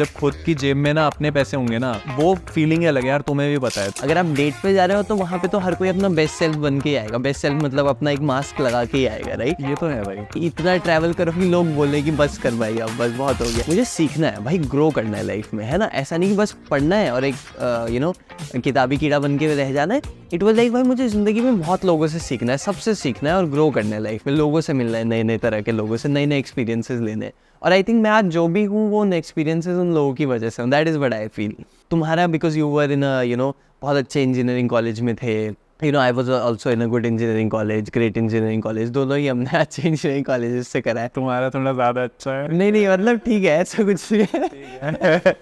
जब खुद की जेब में ना अपने पैसे होंगे ना, वो फीलिंग अलग है यार, तुम्हें भी पता है। अगर आप डेट पे जा रहे हो तो वहाँ पे तो हर कोई अपना बेस्ट सेल्फ बन के ही आएगा। बेस्ट सेल्फ मतलब अपना एक मास्क लगा के ही आएगा, राइट? ये तो है भाई। इतना ट्रैवल करो कि लोग बोले कि बस कर भाई, अब बस बहुत हो गया। मुझे सीखना है भाई, ग्रो करना है लाइफ में, है ना? ऐसा नहीं कि बस पढ़ना है और एक किताबी कीड़ा बन के रह जाना है। इट वाज लाइक भाई मुझे ज़िंदगी में बहुत लोगों से सीखना है, सबसे सीखना है और ग्रो करना है लाइफ में। लोगों से मिलना है, नए नए तरह के लोगों से, नए नए एक्सपीरियंसेस लेने हैं। और आई थिंक मैं आज जो भी हूँ वो उन एक्सपीरियंसेस उन लोगों की वजह से हूँ। That is what I feel. तुम्हारा बिकॉज यू वर इन बहुत अच्छे इंजीनियरिंग कॉलेज में थे, I was also in a good engineering college, great engineering college, दोनों ही हमने अच्छे इंजीनियरिंग कॉलेज से करा है। तुम्हारा थोड़ा ज़्यादा अच्छा है। नहीं मतलब ठीक है, ऐसा कुछ नहीं है।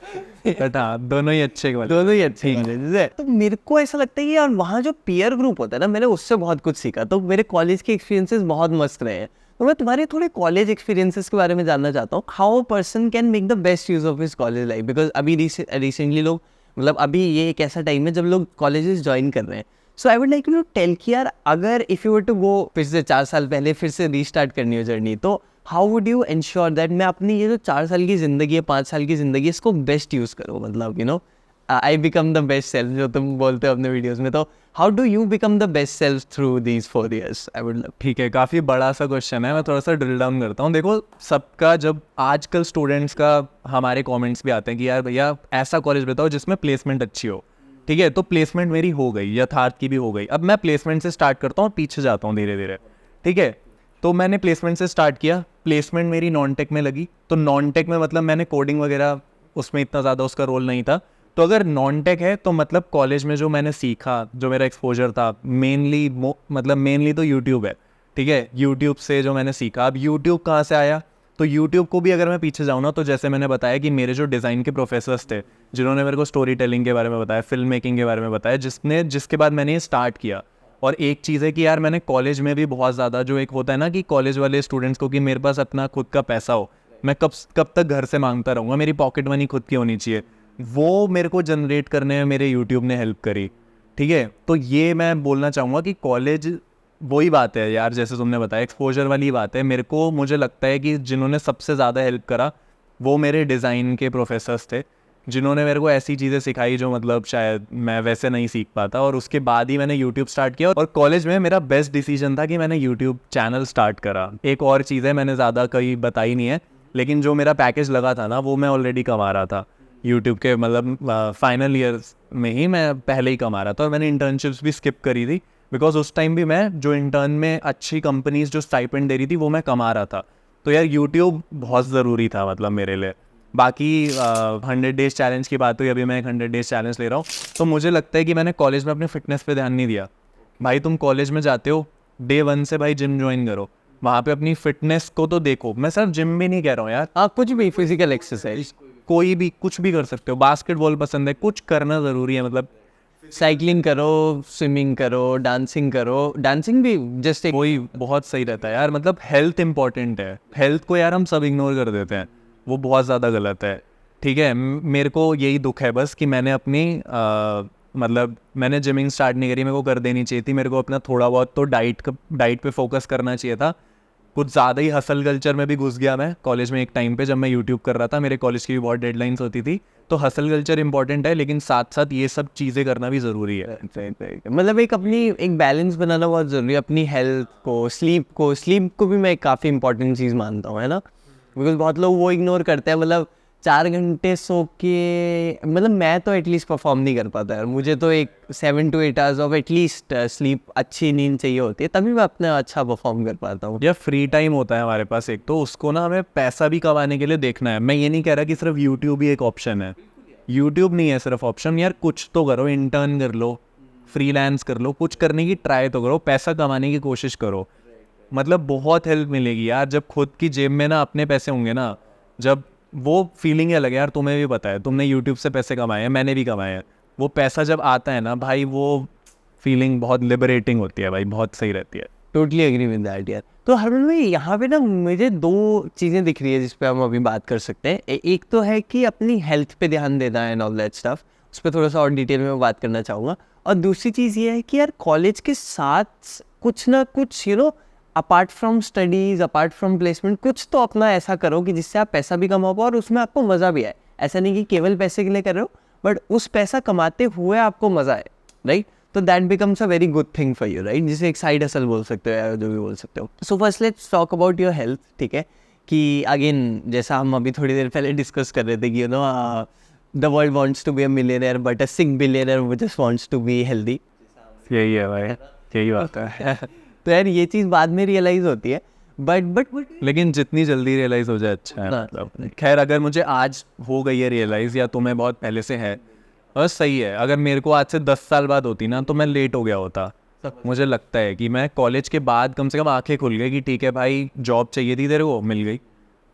बट हाँ, दोनों ही अच्छे कॉलेजेस है। तो मेरे को ऐसा लगता है कि यार वहाँ जो पीयर ग्रुप होता है ना, मैंने उससे बहुत कुछ सीखा। तो मेरे कॉलेज के एक्सपीरियंसेस बहुत मस्त रहे हैं। तो मैं तुम्हारे थोड़े कॉलेज एक्सपीरियंसेस के बारे में जानना चाहता हूँ। How a person can make the best use of his college life, because अभी रिसेंटली लोग, मतलब अभी ये एक ऐसा टाइम है जब लोग कॉलेजेस ज्वाइन कर रहे हैं। So I would like to tell कि यार अगर if you were to go फिर से 4 साल पहले फिर से रीस्टार्ट करनी हो जर्नी, तो how would you ensure that मैं अपनी ये जो 4 साल की ज़िंदगी है, 5 साल की ज़िंदगी है, इसको बेस्ट यूज़ करूँ? मतलब I become the best self जो तुम बोलते हो अपने वीडियोज़ में। तो how do you become the best self through these 4 years? I would love. ठीक है, काफ़ी बड़ा सा क्वेश्चन है, मैं थोड़ा सा ड्रिल डाउन करता हूँ। देखो, सबका जब आजकल स्टूडेंट्स का हमारे कमेंट्स भी आते हैं कि यार भैया ऐसा कॉलेज बताओ जिसमें प्लेसमेंट अच्छी हो। ठीक है, तो प्लेसमेंट मेरी हो गई, यथार्थ की भी हो गई। अब मैं प्लेसमेंट से स्टार्ट करता हूँ, पीछे जाता हूँ धीरे धीरे। ठीक है, तो मैंने प्लेसमेंट से स्टार्ट किया, प्लेसमेंट मेरी नॉन टेक में लगी। तो नॉन टेक में मतलब मैंने कोडिंग वगैरह उसमें इतना ज़्यादा उसका रोल नहीं था। तो अगर नॉन टेक है तो मतलब कॉलेज में जो मैंने सीखा, जो मेरा एक्सपोजर था, मेनली तो यूट्यूब है। ठीक है, यूट्यूब से जो मैंने सीखा। अब यूट्यूब कहाँ से आया? तो यूट्यूब को भी अगर मैं पीछे जाऊँ ना, तो जैसे मैंने बताया कि मेरे जो डिज़ाइन के प्रोफेसर्स थे, जिन्होंने मेरे को स्टोरी टेलिंग के बारे में बताया, फिल्म मेकिंग के बारे में बताया, जिसके बाद मैंने ये स्टार्ट किया। और एक चीज़ है कि यार मैंने कॉलेज में भी बहुत ज़्यादा, जो एक होता है ना कि कॉलेज वाले स्टूडेंट्स को कि मेरे पास अपना खुद का पैसा हो, मैं कब तक घर से मांगता रहूँगा, मेरी पॉकेट मनी खुद की होनी चाहिए, वो मेरे को जनरेट करने में मेरे यूट्यूब ने हेल्प करी। ठीक है, तो ये मैं बोलना चाहूँगा कि कॉलेज वही बात है यार, जैसे तुमने बताया, एक्सपोजर वाली बात है। मुझे लगता है कि जिन्होंने सबसे ज़्यादा हेल्प करा वो मेरे डिज़ाइन के प्रोफेसर्स थे, जिन्होंने मेरे को ऐसी चीज़ें सिखाई जो मतलब शायद मैं वैसे नहीं सीख पाता। और उसके बाद ही मैंने यूट्यूब स्टार्ट किया। और कॉलेज में मेरा बेस्ट डिसीजन था कि मैंने यूट्यूब चैनल स्टार्ट करा। एक और चीज़ है, मैंने ज़्यादा कहीं बताई नहीं है, लेकिन जो मेरा पैकेज लगा था ना, वो मैं ऑलरेडी कमा रहा था यूट्यूब के, मतलब फाइनल ईयर्स में ही मैं पहले ही कमा रहा था। और मैंने इंटर्नशिप्स भी स्किप करी थी, बिकॉज उस टाइम भी मैं जो इंटर्न में अच्छी कंपनीज जो स्टाइपेंड दे रही थी वो मैं कमा रहा था। तो यार यूट्यूब बहुत ज़रूरी था मतलब मेरे लिए। बाकी 100 डेज़ चैलेंज की बात हुई, अभी मैं एक 100 डेज़ चैलेंज ले रहा हूँ। तो मुझे लगता है कि मैंने कॉलेज में अपने फिटनेस पे ध्यान नहीं दिया। भाई तुम कॉलेज में जाते हो, डे 1 से भाई जिम ज्वाइन करो, वहाँ पे अपनी फिटनेस को तो देखो। मैं सिर्फ जिम भी नहीं कह रहा हूँ यार, हाँ, कुछ भी फिजिकल एक्सरसाइज, कोई भी कुछ भी कर सकते हो। बास्केटबॉल पसंद है, कुछ करना ज़रूरी है, मतलब साइकिलिंग करो, स्विमिंग करो, डांसिंग करो। डांसिंग भी जस्ट एक वही बहुत सही रहता है यार। मतलब हेल्थ इंपॉर्टेंट है, हेल्थ को यार हम सब इग्नोर कर देते हैं, वो बहुत ज़्यादा गलत है। ठीक है, मेरे को यही दुख है बस कि मैंने अपनी मतलब मैंने जिमिंग स्टार्ट नहीं करी, मेरे को कर देनी चाहिए थी। मेरे को अपना थोड़ा बहुत तो डाइट पे फोकस करना चाहिए था। कुछ ज़्यादा ही हसल कल्चर में भी घुस गया मैं कॉलेज में। एक टाइम पे जब मैं यूट्यूब कर रहा था, मेरे कॉलेज की भी बहुत डेडलाइंस होती थी। तो हसल कल्चर इंपॉर्टेंट है, लेकिन साथ साथ ये सब चीज़ें करना भी ज़रूरी है। मतलब एक बैलेंस बनाना बहुत ज़रूरी है। अपनी हेल्थ को, स्लीप को भी मैं काफ़ी इंपॉर्टेंट चीज़ मानता हूँ, है ना? बिकॉज बहुत लोग वो इग्नोर करते हैं। मतलब 4 घंटे सो के, मतलब मैं तो एटलीस्ट परफॉर्म नहीं कर पाता यार। मुझे तो एक 7 to 8 hours of at least sleep, अच्छी नींद चाहिए होती है, तभी मैं अपना अच्छा परफॉर्म कर पाता हूँ। या फ्री टाइम होता है हमारे पास एक, तो उसको ना हमें पैसा भी कमाने के लिए देखना है। मैं ये नहीं कह रहा कि सिर्फ यूट्यूब ही एक ऑप्शन है, यूट्यूब नहीं है सिर्फ ऑप्शन। यार कुछ तो करो, इंटर्न कर लो, फ्रीलांस कर लो, कुछ करने की ट्राई तो करो, पैसा कमाने की कोशिश करो। मतलब बहुत हेल्प मिलेगी यार जब खुद की जेब में ना अपने पैसे होंगे ना, जब वो फीलिंग अलग है यार। तुम्हें भी पता है, तुमने यूट्यूब से पैसे कमाए हैं, मैंने भी कमाए हैं। वो पैसा जब आता है ना भाई, वो फीलिंग बहुत लिबरेटिंग होती है भाई, बहुत सही रहती है। टोटली एग्री विद दैट यार। तो हरमन भाई, यहाँ पे ना मुझे 2 चीज़ें दिख रही है जिस पे हम अभी बात कर सकते हैं। एक तो है कि अपनी हेल्थ पे ध्यान देना है एंड ऑल दैट स्टफ, उस पर थोड़ा सा और डिटेल में बात करना चाहूँगा। और दूसरी चीज़ ये है कि यार कॉलेज के साथ कुछ ना कुछ apart from studies, apart from placement, कुछ तो अपना ऐसा करो कि जिससे आप पैसा भी कमा पाओ और उसमें आपको मज़ा भी आए। ऐसा नहीं कि केवल पैसे के लिए कर रहे हो, बट उस पैसा कमाते हुए आपको मजा आए, राइट? तो that becomes a very good thing for you, right? जिसे एक साइड हसल बोल सकते हो या जो भी बोल सकते हो. So first let's talk about your health, ठीक है? कि अगेन जैसा हम अभी थोड़ी देर पहले डिस्कस कर रहे थे कि the world wants to be a millionaire but a sick billionaire just wants to be healthy. यही है भाई, यही बात है. तो यार ये चीज़ बाद में रियलाइज होती है, बट लेकिन जितनी जल्दी रियलाइज हो जाए अच्छा है. मतलब खैर अगर मुझे आज हो गई है रियलाइज या तुम्हें बहुत पहले से है, बस सही है. अगर मेरे को आज से 10 साल बाद होती ना तो मैं लेट हो गया होता. मुझे लगता है कि मैं कॉलेज के बाद कम से कम आंखें खुल गई कि ठीक है भाई, जॉब चाहिए थी तेरे को, मिल गई,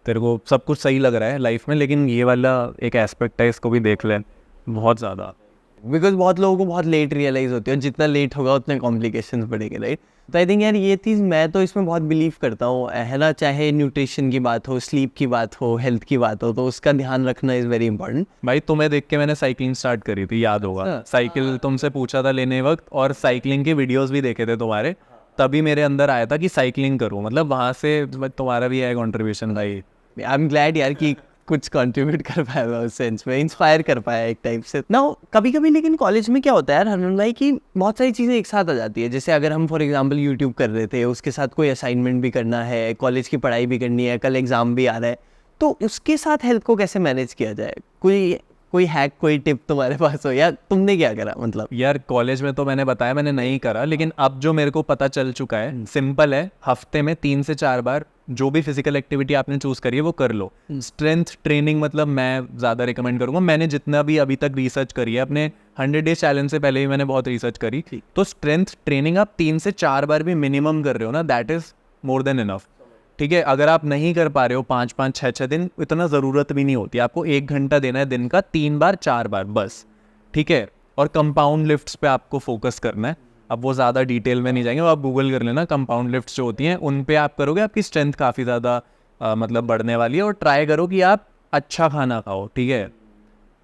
तेरे को सब कुछ सही लग रहा है लाइफ में. लेकिन ये वाला एक एस्पेक्ट है, इसको भी देख लें बहुत ज़्यादा. बिकॉज बहुत लोगों को बहुत लेट रियलाइज होती है, और जितना लेट होगा उतने कॉम्प्लिकेशंस बढ़ेंगे, राइट? तो आई थिंक यार ये चीज़ मैं तो इसमें बहुत बिलीव करता हूँ, है ना? चाहे न्यूट्रिशन की बात हो, स्लीप की बात हो, हेल्थ की बात हो, तो उसका ध्यान रखना इज़ वेरी इंपॉर्टेंट. भाई तुम्हें देख के मैंने साइकिलिंग स्टार्ट करी थी, याद होगा. साइकिल तुमसे पूछा था लेने वक्त, और साइकिलिंग के वीडियोस भी देखे थे तुम्हारे, तभी मेरे अंदर आया था कि साइकिलिंग करूँ. मतलब वहाँ से तुम्हारा भी है कंट्रीब्यूशन भाई. आई एम ग्लैड यार कि कुछ कंट्रीब्यूट कर पाया मैं उस सेंस में, इंस्पायर कर पाया एक टाइप से ना. कभी कभी लेकिन कॉलेज में क्या होता है यार हरमन भाई, कि बहुत सारी चीज़ें एक साथ आ जाती है. जैसे अगर हम फॉर एग्जांपल यूट्यूब कर रहे थे, उसके साथ कोई असाइनमेंट भी करना है, कॉलेज की पढ़ाई भी करनी है, कल एग्जाम भी आ रहा है, तो उसके साथ हेल्थ को कैसे मैनेज किया जाए? कोई हैक, कोई टिप तुम्हारे पास हो, या तुमने क्या करा? मतलब यार कॉलेज में तो मैंने बताया मैंने नहीं करा, लेकिन अब जो मेरे को पता चल चुका है, सिंपल है. हफ्ते में 3 से 4 बार जो भी फिजिकल एक्टिविटी आपने चूज करी है वो कर लो. स्ट्रेंथ ट्रेनिंग मतलब मैं ज़्यादा रिकमेंड करूँगा. मैंने जितना भी अभी तक रिसर्च करी है, अपने 100 डेज चैलेंज से पहले भी मैंने बहुत रिसर्च करी, तो स्ट्रेंथ ट्रेनिंग आप 3 से 4 बार भी मिनिमम कर रहे हो ना, that is more than enough. ठीक है, अगर आप नहीं कर पा रहे हो 5-5, 6-6 दिन, इतना ज़रूरत भी नहीं होती. आपको 1 घंटा देना है दिन का, 3 बार 4 बार बस, ठीक है? और कंपाउंड लिफ्ट्स पे आपको फोकस करना है. अब वो ज़्यादा डिटेल में नहीं जाएंगे, वो आप गूगल कर लेना. कंपाउंड लिफ्ट्स जो होती हैं उन पे आप करोगे, आपकी स्ट्रेंथ काफ़ी ज़्यादा मतलब बढ़ने वाली है. और ट्राई करो कि आप अच्छा खाना खाओ, ठीक है?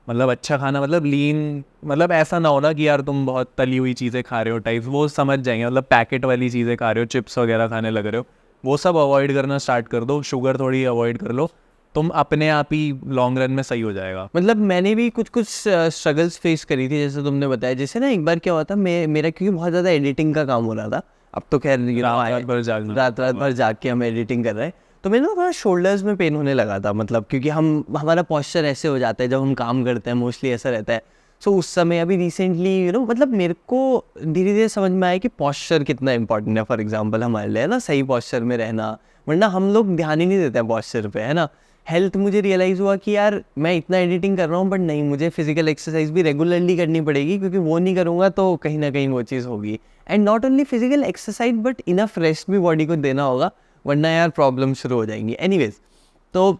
मतलब अच्छा खाना मतलब लीन, मतलब ऐसा ना हो ना कि यार तुम बहुत तली हुई चीज़ें खा रहे हो टाइप, वो समझ जाएंगे. मतलब पैकेट वाली चीज़ें खा रहे हो, चिप्स वगैरह खाने लग रहे हो, वो सब अवॉइड करना स्टार्ट कर दो. शुगर थोड़ी अवॉइड कर लो, तुम अपने आप ही लॉन्ग रन में सही हो जाएगा. मतलब मैंने भी कुछ स्ट्रगल्स फेस करी थी, जैसे तुमने बताया. जैसे ना एक बार क्या हुआ था, मेरा क्योंकि बहुत ज़्यादा एडिटिंग का काम हो रहा था. अब तो खैर रात भर जाग के हम एडिटिंग कर रहे हैं, तो मेरे ना थोड़ा शोल्डर्स में पेन होने लगा था. मतलब क्योंकि हमारा पॉस्चर ऐसे हो जाता है जब हम काम करते हैं, मोस्टली ऐसा रहता है. सो उस समय अभी रिसेंटली मतलब मेरे को धीरे धीरे समझ में आया कि पॉस्चर कितना इंपॉर्टेंट है. फॉर एग्जांपल हमारे लिए, है ना, सही पॉस्चर में रहना, वरना हम लोग ध्यान ही नहीं देते हैं पॉस्चर पे, है ना. हेल्थ मुझे रियलाइज़ हुआ कि यार मैं इतना एडिटिंग कर रहा हूँ, बट नहीं, मुझे फिजिकल एक्सरसाइज भी रेगुलरली करनी पड़ेगी, क्योंकि वो नहीं करूँगा तो कहीं ना कहीं वो चीज़ होगी. And not only physical exercise but enough rest भी बॉडी को देना होगा, वरना यार प्रॉब्लम शुरू हो जाएंगी. एनीवेज, तो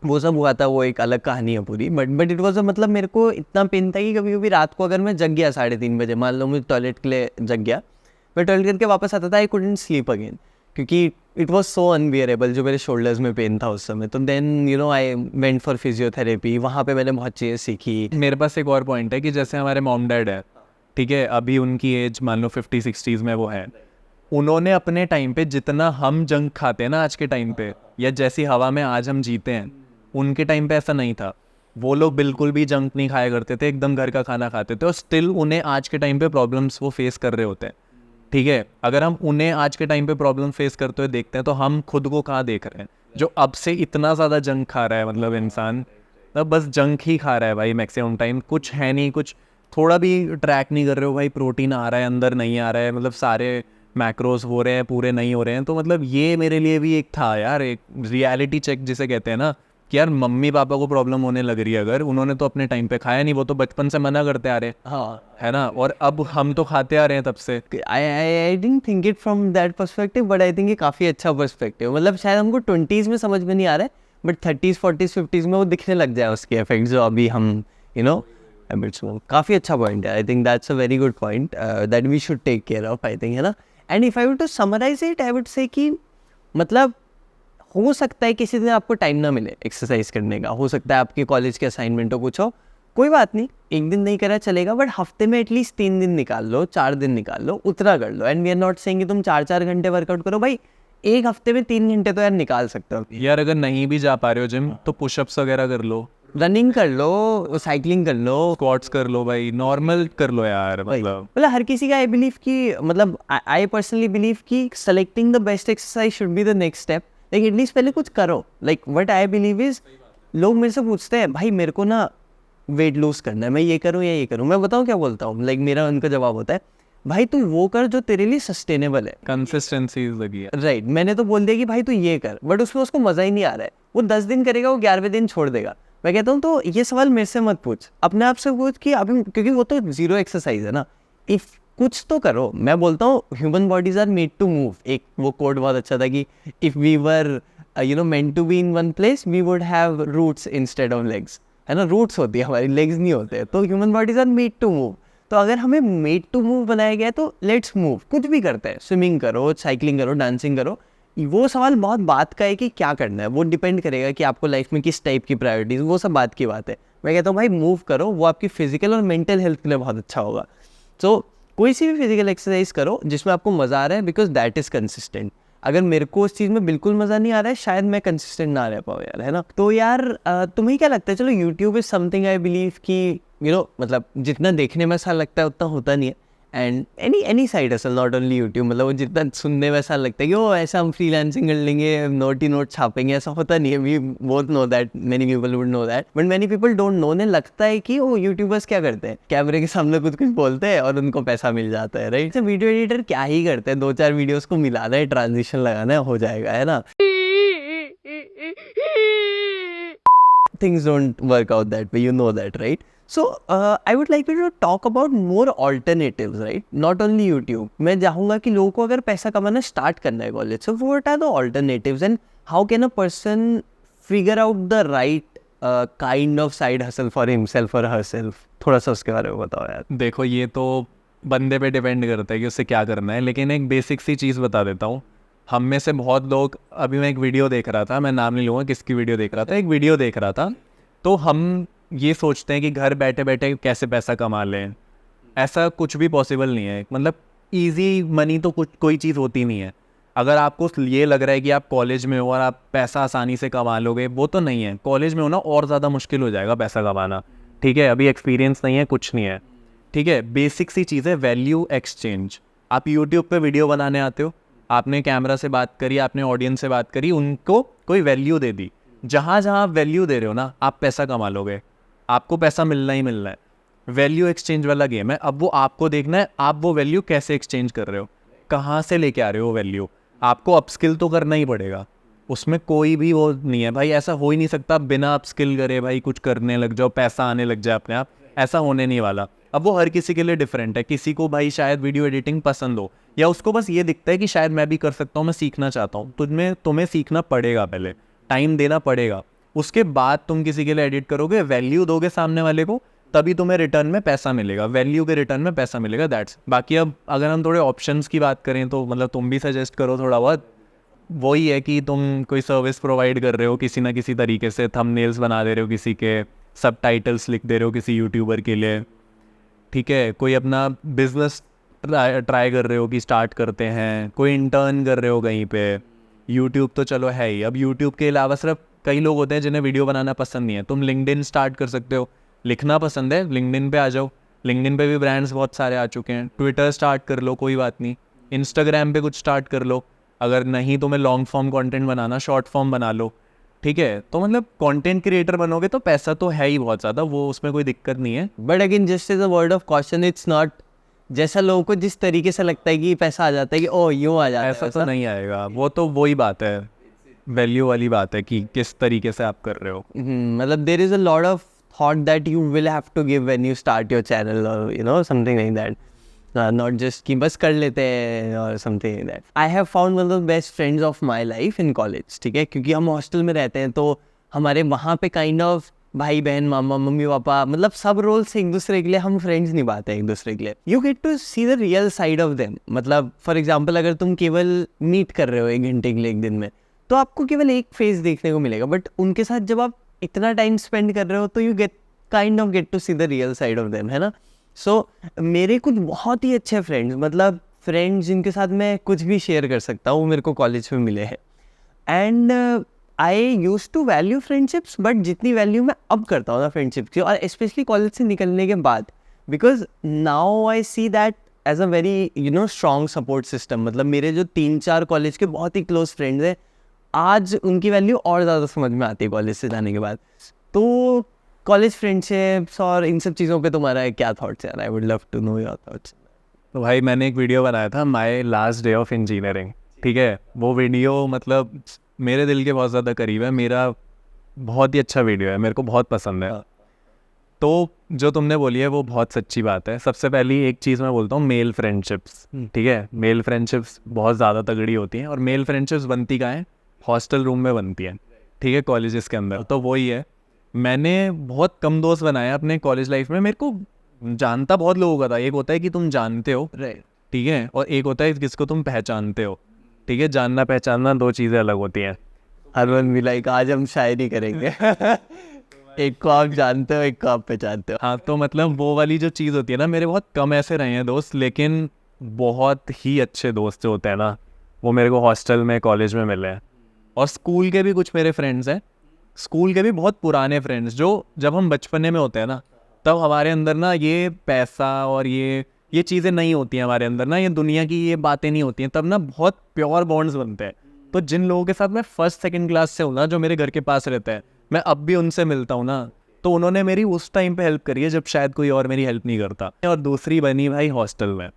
वो सब हुआ था, वो एक अलग कहानी है पूरी. बट इट वॉज मतलब मेरे को इतना पेन था कि कभी कभी रात को अगर मैं जग गया 3:30 बजे, मान लो मुझे टॉयलेट के लिए जग गया, मैं टॉयलेट करके वापस आता था, आई कुडंट स्लीप अगेन, क्योंकि इट वॉज सो अनबियरेबल जो मेरे शोल्डर्स में पेन था उस समय. तो then I went for physiotherapy. वहाँ पे मैंने बहुत चीज़ें सीखी. मेरे पास एक और पॉइंट है कि जैसे हमारे मॉम डैड है, ठीक है, अभी उनकी एज मान लो 50-60s में वो है. उन्होंने अपने टाइम पे जितना हम जंक खाते हैं ना आज के टाइम पे, या जैसी हवा में आज हम जीते हैं, उनके टाइम पे ऐसा नहीं था. वो लोग बिल्कुल भी जंक नहीं खाया करते थे, एकदम घर का खाना खाते थे, और स्टिल उन्हें आज के टाइम पे प्रॉब्लम्स वो फेस कर रहे होते हैं. ठीक है, अगर हम उन्हें आज के टाइम पे प्रॉब्लम फेस करते हुए देखते हैं, तो हम खुद को कहाँ देख रहे हैं जो अब से इतना ज़्यादा जंक खा रहा है. मतलब इंसान तब बस जंक ही खा रहा है भाई मैक्सिमम टाइम, कुछ है नहीं, कुछ थोड़ा भी ट्रैक नहीं कर रहे हो भाई, प्रोटीन आ रहा है अंदर नहीं आ रहा है, मतलब सारे मैक्रोस हो रहे हैं पूरे नहीं हो रहे हैं. तो मतलब ये मेरे लिए भी एक था यार, एक रियलिटी चेक जिसे कहते हैं ना, कि यार मम्मी पापा को प्रॉब्लम होने लग रही है, अगर उन्होंने तो अपने टाइम पे खाया नहीं, वो तो बचपन से मना करते आ रहे हैं, हाँ, है ना, और अब हम तो खाते आ रहे हैं तब से. I didn't think it from that perspective, but I think ये काफ़ी अच्छा पर्सपेक्टिव. मतलब शायद हमको 20s में समझ में नहीं आ रहा है, बट 30s 40s 50s में वो दिखने लग जाए उसके इफेक्ट, जो अभी हम काफ़ी अच्छा पॉइंट है. I think that's a very good point that we should take care of, I think, है ना. And if I would to summarise it, I would say कि मतलब हो सकता है किसी दिन आपको टाइम ना मिले एक्सरसाइज करने का, हो सकता है आपके कॉलेज के असाइनमेंट हो, कुछ हो, कोई बात नहीं, एक दिन नहीं करा चलेगा, बट हफ्ते में एटलीस्ट 3 दिन निकाल लो, 4 दिन निकाल लो, उतना कर लो. And we are not saying कि तुम 4-4 घंटे वर्कआउट करो भाई, एक हफ्ते में 3 घंटे तो यार निकाल सकते हो. यार अगर नहीं भी जा पा रहे हो जिम, तो पुशअप्स वगैरह कर लो, रनिंग कर लो, साइकिलिंग कर लो, स्क्वाट्स कर लो भाई, नॉर्मल कर लो यार, मतलब हर किसी का आई बिलीव कि मतलब आई पर्सनली बिलीव कि selecting the best exercise should be the next step. Like at least पहले कुछ करो। Like what I believe is, लोग मेरे से पूछते हैं भाई मेरे को ना वेट लूज करना है, मैं ये करूँ या ये करूँ, मैं बताऊँ क्या बोलता हूँ। लाइक मेरा उनका जवाब होता है भाई तू वो कर जो तेरे लिए सस्टेनेबल है, consistency is the key. Right. मैंने तो बोल दिया कि भाई तू ये कर, बट उसमें उसको मजा ही नहीं आ रहा है, वो 10 दिन करेगा, वो 11वें दिन छोड़ देगा। मैं कहता हूँ तो ये सवाल मेरे से मत पूछ, अपने आप से पूछ कि अभी, क्योंकि वो तो जीरो एक्सरसाइज है ना, इफ कुछ तो करो। मैं बोलता हूँ human bodies are made to move. एक वो कोड बहुत अच्छा था कि if we were meant to be in one place we would have roots instead of legs, है ना। रूट्स होती है हमारी, लेग्स नहीं होते। तो human bodies are made to move. तो अगर हमें मेड टू मूव बनाया गया है तो लेट्स मूव, कुछ भी करते हैं, स्विमिंग करो, साइकिलिंग करो, डांसिंग करो। वो सवाल बहुत बात का है कि क्या करना है, वो डिपेंड करेगा कि आपको लाइफ में किस टाइप की प्रायोरिटीज, वो सब बात की बात है। मैं कहता हूँ भाई मूव करो, वो आपकी फिजिकल और मेंटल हेल्थ के लिए बहुत अच्छा होगा। सो कोई सी भी फिजिकल एक्सरसाइज करो जिसमें आपको मज़ा आ रहा है, बिकॉज दैट इज़ कंसिस्टेंट। अगर मेरे को उस चीज़ में बिल्कुल मज़ा नहीं आ रहा है, शायद मैं कंसिस्टेंट ना रह पाऊँ यार, है ना। तो यार तुम्हें क्या लगता है, चलो YouTube is something I believe कि मतलब जितना देखने में ऐसा लगता है उतना होता नहीं है। And any side hustle, not only YouTube, मतलब वो जितना सुनने में ऐसा लगता है कि वो ऐसा हम फ्रीलांसिंग कर लेंगे, नोट ही नोट छापेंगे, ऐसा होता नहीं है। We both know that, many people would know that, but many people don't know. उन्हें लगता है कि वो यूट्यूबर्स क्या करते हैं, कैमरे के सामने कुछ बोलते हैं और उनको पैसा मिल जाता है, राइट। वीडियो एडिटर क्या ही करते हैं, 2-4 वीडियोस को मिलाना है, ट्रांजिशन लगाना है, हो जाएगा, है ना। Things don't work out that way, you know that, right? So I would like you to talk about more alternatives, right? Not only YouTube. मैं चाहूँगा कि लोगों को अगर पैसा कमाना स्टार्ट करना है कॉलेज से, what are the alternatives and how can a person figure out the right kind of side hustle for himself or herself? थोड़ा सा उसके बारे में बताओ यार। देखो ये तो बंदे पे डिपेंड करता है कि उससे क्या करना है, लेकिन एक बेसिक सी चीज़ बता देता हूँ। हम में से बहुत लोग, अभी मैं एक वीडियो देख रहा था, मैं नाम नहीं लूँगा किसकी वीडियो देख रहा था, एक वीडियो देख रहा था, तो हम ये सोचते हैं कि घर बैठे बैठे कैसे पैसा कमा लें। ऐसा कुछ भी पॉसिबल नहीं है। मतलब इजी मनी तो कुछ कोई चीज़ होती नहीं है। अगर आपको ये लग रहा है कि आप कॉलेज में हो और आप पैसा आसानी से कमा लोगे, वो तो नहीं है। कॉलेज में हो ना और ज़्यादा मुश्किल हो जाएगा पैसा कमाना, ठीक है। अभी एक्सपीरियंस नहीं है, कुछ नहीं है, ठीक है। बेसिक सी चीज़ है वैल्यू एक्सचेंज। आप यूट्यूब पे वीडियो बनाने आते हो, आपने कैमरा से बात करी, आपने ऑडियंस से बात करी, उनको कोई वैल्यू दे दी। जहाँ जहाँ आप वैल्यू दे रहे हो ना, आप पैसा कमा लोगे, आपको पैसा मिलना ही मिलना है। वैल्यू एक्सचेंज वाला गेम है। अब वो आपको देखना है आप वो वैल्यू कैसे एक्सचेंज कर रहे हो, कहाँ से लेके आ रहे हो वैल्यू। आपको अपस्किल तो करना ही पड़ेगा, उसमें कोई भी वो नहीं है भाई। ऐसा हो ही नहीं सकता बिना अपस्किल करे भाई कुछ करने लग जाओ, पैसा आने लग जाए अपने आप, ऐसा होने नहीं वाला। अब वो हर किसी के लिए डिफरेंट है। किसी को भाई शायद वीडियो एडिटिंग पसंद हो, या उसको बस ये दिखता है कि शायद मैं भी कर सकता हूँ, मैं सीखना चाहता हूँ। तुम्हें सीखना पड़ेगा, पहले टाइम देना पड़ेगा, उसके बाद तुम किसी के लिए एडिट करोगे, वैल्यू दोगे सामने वाले को, तभी तुम्हें रिटर्न में पैसा मिलेगा, वैल्यू के रिटर्न में पैसा मिलेगा, दैट्स। बाकी अब अगर हम थोड़े ऑप्शंस की बात करें तो मतलब तुम भी सजेस्ट करो थोड़ा बहुत। वही है कि तुम कोई सर्विस प्रोवाइड कर रहे हो किसी ना किसी तरीके से, थंबनेल्स बना दे रहे हो किसी के, सबटाइटल्स लिख दे रहे हो किसी यूट्यूबर के लिए, ठीक है। कोई अपना बिजनेस ट्राई कर रहे हो कि स्टार्ट करते हैं, कोई इंटर्न कर रहे हो कहीं पे। यूट्यूब तो चलो है ही। अब यूट्यूब के अलावा सिर्फ कई लोग होते हैं जिन्हें वीडियो बनाना पसंद नहीं है, तुम लिंक्डइन स्टार्ट कर सकते हो। लिखना पसंद है, लिंक्डइन पे आ जाओ, लिंक्डइन पे भी ब्रांड्स बहुत सारे आ चुके हैं। ट्विटर स्टार्ट कर लो, कोई बात नहीं। इंस्टाग्राम पे कुछ स्टार्ट कर लो। अगर नहीं तुम्हें लॉन्ग फॉर्म कंटेंट बनाना, शॉर्ट फॉर्म बना लो, ठीक है। तो मतलब कंटेंट क्रिएटर बनोगे तो पैसा तो है ही बहुत ज़्यादा, वो उसमें कोई दिक्कत नहीं है। But again just is a word of caution, it's not जैसा लोगों को जिस तरीके से लगता है कि पैसा आ जाता है कि ओ यूँ आ जाता है, ऐसा तो नहीं आएगा। वो तो वही बात है, वैल्यू वाली बात है कि किस तरीके से आप कर रहे हो। मतलब there is a lot of thought that you will have to give when you start your channel और something like that, not just कि बस कर लेते हैं और something like that. I have found one of the best friends of my life in college, ठीक है, क्योंकि हम हॉस्टल में रहते हैं तो हमारे वहाँ पे काइंड ऑफ भाई बहन, मामा मम्मी पापा, मतलब सब रोल्स एक दूसरे के लिए हम फ्रेंड्स निभाते हैं एक दूसरे के लिए। You get to see the real side of them. मतलब फॉर एग्जाम्पल अगर तुम केवल मीट कर रहे हो 1 घंटे के लिए एक दिन में, तो आपको केवल एक फेस देखने को मिलेगा, बट उनके साथ जब आप इतना टाइम स्पेंड कर रहे हो तो you get to see the real side of them, है ना। सो मेरे कुछ बहुत ही अच्छे फ्रेंड्स, मतलब फ्रेंड्स जिनके साथ मैं कुछ भी शेयर कर सकता हूँ, मेरे को कॉलेज में मिले हैं। And I use to value friendships, but जितनी वैल्यू मैं अब करता हूँ ना फ्रेंडशिप की, और स्पेशली कॉलेज से निकलने के बाद, because now I see that as a very strong support system. मतलब मेरे जो 3-4 कॉलेज के बहुत ही क्लोज फ्रेंड्स हैं, आज उनकी वैल्यू और ज़्यादा समझ में आती है कॉलेज से जाने के बाद. तो कॉलेज फ्रेंडशिप्स और इन सब चीज़ों पे तुम्हारा क्या थॉट्स है? I would love to know your thoughts. तो भाई मैंने एक वीडियो बनाया था, my last day of engineering, ठीक है. वो वीडियो मतलब मेरे दिल के बहुत ज़्यादा करीब है, मेरा बहुत ही अच्छा वीडियो है, मेरे को बहुत पसंद है. तो जो तुमने बोली है वो बहुत सच्ची बात है. सबसे पहली एक चीज़ मैं बोलता हूँ, मेल फ्रेंडशिप्स, ठीक है. मेल फ्रेंडशिप्स बहुत ज़्यादा तगड़ी होती हैं, और मेल फ्रेंडशिप्स बनती कहाँ है? हॉस्टल रूम में बनती हैं, ठीक है, कॉलेजेस के अंदर. तो वही है, मैंने बहुत कम दोस्त बनाए अपने कॉलेज लाइफ में. मेरे को जानता बहुत लोगों का था. एक होता है कि तुम जानते हो, ठीक है, और एक होता है किसको तुम पहचानते हो, ठीक है. जानना पहचानना दो चीज़ें अलग होती हैं. हरवन भी लाइक आज हम शायरी करेंगे. एक को आप जानते हो, एक को आप पहचानते हो. हाँ, तो मतलब वो वाली जो चीज़ होती है ना, मेरे बहुत कम ऐसे रहे हैं दोस्त, लेकिन बहुत ही अच्छे दोस्त जो होते हैं ना, वो मेरे को हॉस्टल में, कॉलेज में मिले हैं. और स्कूल के भी कुछ मेरे फ्रेंड्स हैं, स्कूल के भी बहुत पुराने फ्रेंड्स, जो जब हम बचपने में होते हैं ना, तब हमारे अंदर ना ये पैसा और ये चीज़ें नहीं होती हैं हमारे अंदर ना, ये दुनिया की ये बातें नहीं होती हैं, तब ना बहुत प्योर बॉन्ड्स बनते हैं. तो जिन लोगों के साथ मैं 1st-2nd क्लास से हूँ ना, जो मेरे घर के पास रहते हैं, मैं अब भी उनसे मिलता हूँ ना, तो उन्होंने मेरी उस टाइम पे हेल्प करी है जब शायद कोई और मेरी हेल्प नहीं करता. और दूसरी बनी भाई हॉस्टल में.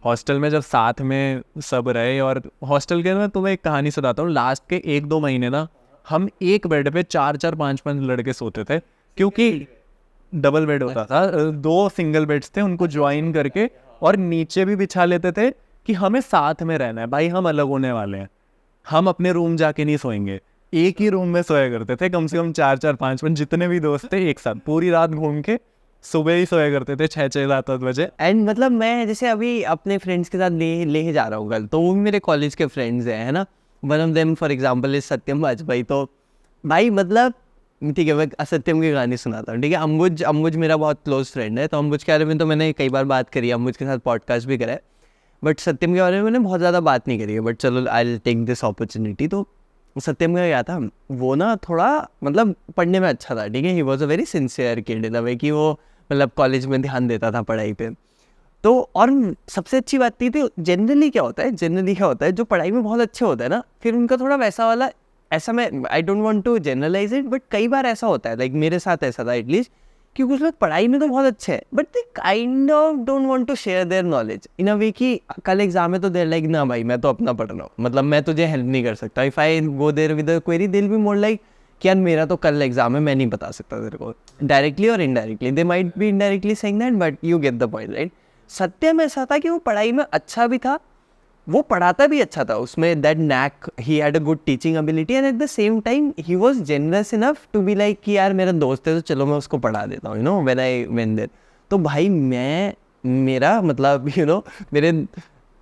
हॉस्टल में जब साथ में सब रहे, और हॉस्टल के मैं तुम्हें एक कहानी सुनाता हूँ. लास्ट के 1-2 महीने ना हम एक बेड पे 4-4, 5-5 लड़के सोते थे, क्योंकि डबल बेड होता था, 2 सिंगल बेड्स थे, उनको ज्वाइन करके, और नीचे भी बिछा लेते थे कि हमें साथ में रहना है भाई, हम अलग होने वाले हैं, हम अपने रूम जाके नहीं सोएंगे. एक ही रूम में सोया करते थे, कम से कम 4-4, 5-5 जितने भी दोस्त थे एक साथ, पूरी रात घूम के सुबह ही सोया करते थे 6-6, 7-8 बजे. एंड मतलब मैं जैसे अभी अपने फ्रेंड्स के साथ ले जा रहा हूँ कल, तो वो भी मेरे कॉलेज के फ्रेंड्स हैं, है ना. One of them for example is Satyam Vajpayee. तो भाई मतलब ठीक है, मैं सत्यम की कहानी सुनाता हूँ, ठीक है. अम्बुज मेरा बहुत क्लोज फ्रेंड है, तो अम्बुज के बारे में तो मैंने कई बार बात करी है, अम्बुज के साथ पॉडकास्ट भी करा है, बट सत्यम के बारे में मैंने बहुत ज़्यादा बात नहीं करी है. बट चलो I will take this opportunity. तो सत्यम का क्या था, वो ना थोड़ा मतलब पढ़ने में अच्छा था, ठीक है. He was a very sincere kid in a way कि वो मतलब कॉलेज में ध्यान देता था पढ़ाई पे. तो और सबसे अच्छी बात थी, तो जनरली क्या होता है जो पढ़ाई में बहुत अच्छे होता है ना, फिर उनका थोड़ा वैसा वाला, ऐसा मैं I don't want to generalise it, but कई बार ऐसा होता है, लाइक मेरे साथ ऐसा था एटलीस्ट, कि कुछ लोग पढ़ाई में तो बहुत अच्छे हैं, but they kind of don't want to share their knowledge in a way कि कल एग्जाम है तो देर लाइक ना भाई मैं तो अपना पढ़ रहा हूँ, मतलब मैं तुझे हेल्प नहीं कर सकता. If I go there with a query they will be more like कि यार मेरा तो कल एग्जाम है, मैं नहीं बता सकता तेरे को. डायरेक्टली और indirectly, they might be indirectly saying that, but you get the point, right. Satyam ऐसा था कि वो पढ़ाई में अच्छा भी था, वो पढ़ाता भी अच्छा था, उसमें that knack, he had a good teaching ability, and at the same time he was generous enough to be like कि यार मेरा दोस्त है तो चलो मैं उसको पढ़ा देता हूँ, व्हेन आई वेंट देयर. तो भाई मेरा मतलब मेरे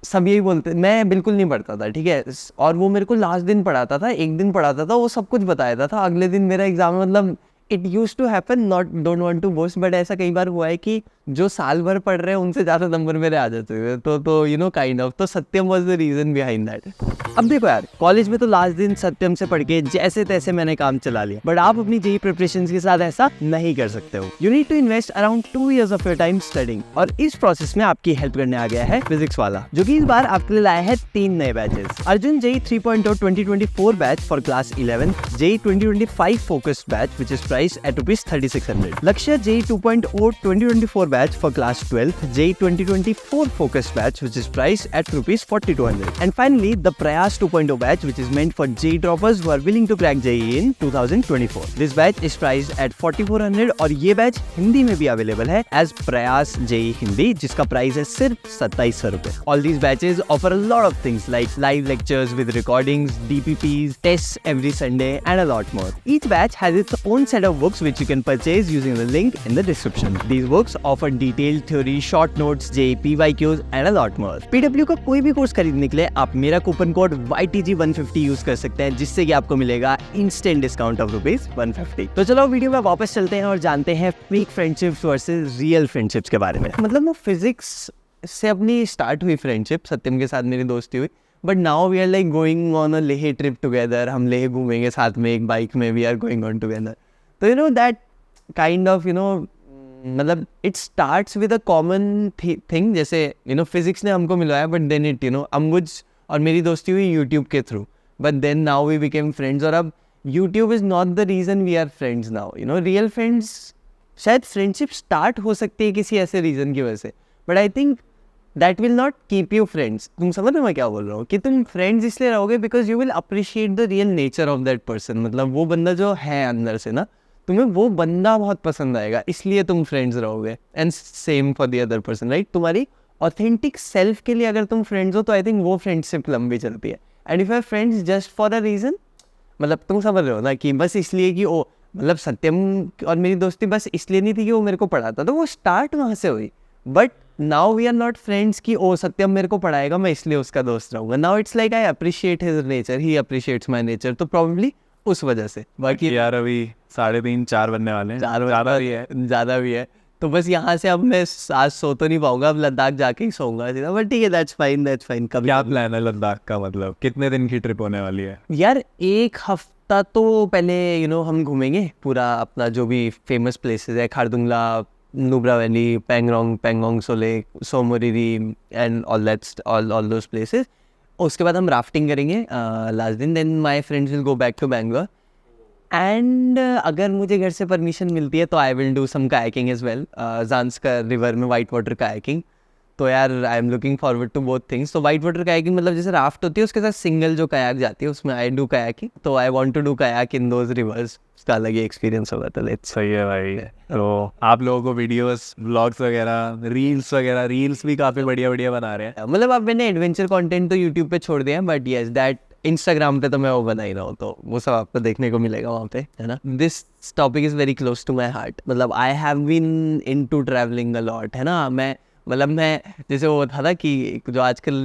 सब यही बोलते, मैं बिल्कुल नहीं पढ़ता था, ठीक है. और वो मेरे को लास्ट दिन पढ़ाता था, एक दिन पढ़ाता था, वो सब कुछ बताया था, अगले दिन मेरा एग्जाम. मतलब it use to happen, not don't want to boast, but ऐसा कई बार हुआ है कि जो साल भर पढ़ रहे हैं उनसे ज़्यादा नंबर मेरे आ जाते थे. तो काइंड ऑफ, तो Satyam was the reason behind that. अब देखो यार, कॉलेज में तो लास्ट दिन सत्यम से पढ़ के जैसे तैसे मैंने काम चला लिया, बट आप अपनी जेई प्रिपरेशंस के साथ ऐसा नहीं कर सकते हो. You need to invest around 2 years of your time studying, और इस प्रोसेस में आपकी हेल्प करने आ गया है फिजिक्स वाला, जो कि इस बार आपके लिए लाया है 3 नए batches. Arjuna JEE 3.0 2024 batch for class 11, JEE 2025 focused batch which is price at ₹3600, Lakshya JEE 2.0 2024 batch for class 12, JEE 2024 focused batch which is price at ₹4200, and finally the Prayas 2.0 batch which is meant for JEE droppers who are willing to crack JEE in 2024. This batch is priced at 4400, और ये batch Hindi में भी available है as प्रयास JEE Hindi, जिसका price है सिर्फ 2700 रुपए. All these batches offer a lot of things like live lectures with recordings, DPPs, tests every Sunday, and a lot more. Each batch has its own set of books which you can purchase using the link in the description. These books offer detailed theory, short notes, JEE PYQs, and a lot more. PW का कोई भी course खरीदने के लिए आप मेरा coupon code YTG150 use कर सकते हैं, जिससे कि आपको मिलेगा इंस्टेंट डिस्काउंट ऑफ ₹150. तो चलो वीडियो में वापस चलते हैं और जानते हैं fake friendships versus real friendships के बारे में. मतलब वो फिजिक्स से अपनी स्टार्ट हुई फ्रेंडशिप, सत्यम के साथ मेरी दोस्ती हुई, but now we are like going on a Leh trip together, हम लेह घूमेंगे साथ में एक बाइक में, we are going on together. तो you know that kind of you know मतलब it starts with a common thing. जैसे यू नो फिजिक्स ने हमको मिलवाया, but then it you know Ambuj और मेरी दोस्ती हुई यूट्यूब के through, but then now we became friends. और अब YouTube is not the reason we are friends now. You know real friends, शायद फ्रेंडशिप स्टार्ट हो सकती है किसी ऐसे रीज़न की वजह से, but I think that will not keep you friends. तुम समझ रहे हो मैं क्या बोल रहा हूँ, कि तुम फ्रेंड्स इसलिए रहोगे because you will appreciate the real nature of that person. मतलब वो बंदा जो है अंदर से ना, तुम्हें वो बंदा बहुत पसंद आएगा, इसलिए तुम फ्रेंड्स रहोगे. And same for the other person, right. तुम्हारी ऑथेंटिक सेल्फ के लिए अगर तुम फ्रेंड्स हो तो आई थिंक वो फ्रेंडशिप लंबी चलती है. And if are friends just for a reason, मतलब तुम समझ रहे हो ना, कि बस इसलिए कि ओ मतलब सत्यम और मेरी दोस्ती बस इसलिए नहीं थी कि वो मेरे को पढ़ाता, तो वो स्टार्ट वहाँ से हुई. But now we are not friends कि ओ सत्यम मेरे को पढ़ाएगा मैं इसलिए उसका दोस्त रहूँगा. Now it's like I appreciate his nature, he appreciates my nature. तो प्रॉब्ली उस वजह से. बाकी यार अभी 3:30-4 बनने वाले हैं, ज़्यादा भी है, ज़्यादा भी है. तो बस यहाँ से अब मैं आज सो तो नहीं पाऊंगा, अब लद्दाख जाके ही सोऊंगा सीधा. बट ठीक है, दैट्स फाइन, दैट्स फाइन. कभी क्या प्लान है लद्दाख का, मतलब कितने दिन की ट्रिप होने वाली है? यार एक हफ्ता तो पहले यू नो हम घूमेंगे पूरा अपना जो भी फेमस प्लेसेस है, खारदुंगला, नुब्रा वैली, पेंगोंग सोले, Tso Moriri and all those places. उसके बाद हम राफ्टिंग करेंगे लास्ट दिन. Then my friends will go back to Bangalore. एंड अगर मुझे घर से परमिशन मिलती है तो I will do some kayaking as well, Zanskar river में वाइट वाटर कायाकिंग. तो यार I am looking forward to both things. तो वाइट वाटर कायाकिंग मतलब जैसे राफ्ट होती है उसके साथ सिंगल जो कायाक जाती है उसमें आई डू कायाकिंग. तो I want to do kayak in those rivers. उसका अलग ही एक्सपीरियंस होगा. तो लेट्स. सही है भाई. तो आप लोगों को वीडियोस, व्लॉग्स वगैरह, रील्स भी काफ़ी बढ़िया बढ़िया बना रहे हैं. मतलब अब मैंने एडवेंचर कंटेंट तो यूट्यूब पे छोड़ दिया है, बट येस दैट इंस्टाग्राम पे तो मैं वो बना ही रहा हूँ, तो वो सब आपको देखने को मिलेगा वहाँ पे, है ना. This topic is very close to my heart. मतलब I have been into travelling a lot, है ना. मैं जैसे वो था ना कि जो आजकल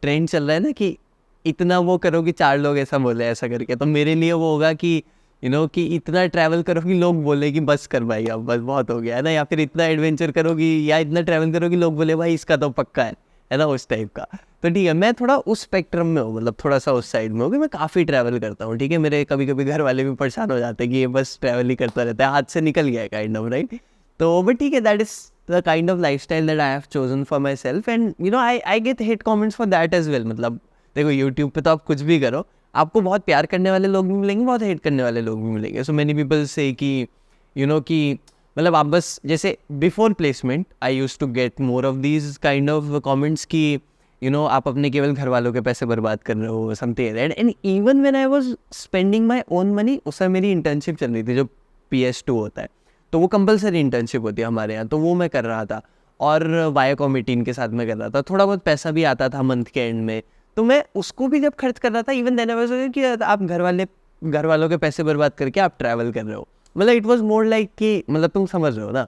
ट्रेंड चल रहा है ना कि इतना वो करो कि 4 लोग ऐसा बोले ऐसा करके. तो मेरे लिए वो होगा कि यू नो कि इतना ट्रैवल करो कि लोग बोले कि बस कर भाई अब बस बहुत हो गया, है ना. या फिर इतना एडवेंचर करो कि या इतना ट्रैवल करो कि लोग बोले भाई इसका तो पक्का है ना, उस टाइप का. तो ठीक है, मैं थोड़ा उस स्पेक्ट्रम में हूँ, मतलब थोड़ा सा उस साइड में हूँ कि मैं काफ़ी ट्रैवल करता हूँ. ठीक है, मेरे कभी कभी घर वाले भी परेशान हो जाते हैं कि ये बस ट्रैवल ही करता रहता है, हाथ से निकल गया है काइंड ऑफ, राइट. तो बट ठीक है, that is the kind of life style that I have chosen for my self. And you know I get hate comments for that as well. मतलब देखो यूट्यूब पे तो आप कुछ भी करो, आपको बहुत प्यार करने वाले लोग भी मिलेंगे, बहुत हेट करने वाले लोग भी मिलेंगे. सो मेनी पीपल से कि यू नो कि मतलब आप बस जैसे before placement I use to get more of these kind of comments कि यू नो आप अपने केवल घर वालों के पैसे बर्बाद कर रहे हो, something that. And even when I was spending my own money, उस समय मेरी इंटर्नशिप चल रही थी जो PS2 होता है, तो वो कंपलसरी इंटर्नशिप होती है हमारे यहाँ, तो वो मैं कर रहा था. और वायाकॉम 18 के साथ मैं कर रहा था. थोड़ा बहुत पैसा भी आता था मंथ के एंड में, तो मैं उसको भी जब खर्च कर रहा था, इवन देन आई वाज कि आप घर वालों के पैसे बर्बाद करके आप ट्रैवल कर रहे हो. मतलब इट वाज मोर लाइक कि मतलब तुम समझ रहे हो ना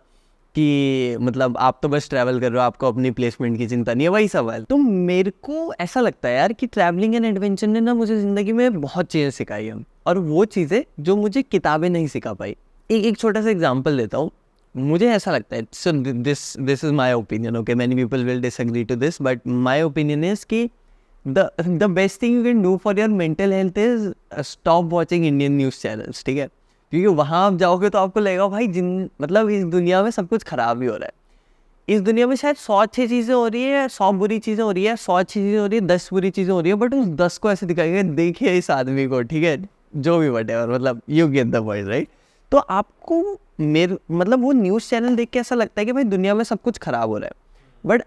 कि मतलब आप तो बस ट्रैवल कर रहे हो, आपको अपनी प्लेसमेंट की चिंता नहीं है, वही सवाल. तो मेरे को ऐसा लगता है यार कि ट्रैवलिंग एंड एडवेंचर ने ना मुझे ज़िंदगी में बहुत चीज़ें सिखाई हैं, और वो चीज़ें जो मुझे किताबें नहीं सिखा पाई. एक छोटा सा एग्जांपल देता हूँ. मुझे ऐसा लगता है, so this is my opinion, okay, many people will disagree to this, but my opinion is कि the best thing you can do for your mental health is stop watching Indian news channels. ठीक है, क्योंकि वहाँ आप जाओगे तो आपको लगेगा भाई मतलब इस दुनिया में सब कुछ ख़राब ही हो रहा है. इस दुनिया में शायद 100 अच्छी चीज़ें हो रही है, 100 बुरी चीज़ें हो रही है, 100 अच्छी चीज़ें हो रही है, 10 बुरी चीज़ें हो रही है, बट उस 10 को ऐसे दिखाएंगे देखिए इस आदमी को, ठीक है, जो भी whatever, मतलब you get the point, right. तो आपको मतलब वो न्यूज़ चैनल देख के ऐसा लगता है कि भाई दुनिया में सब कुछ ख़राब हो रहा है. But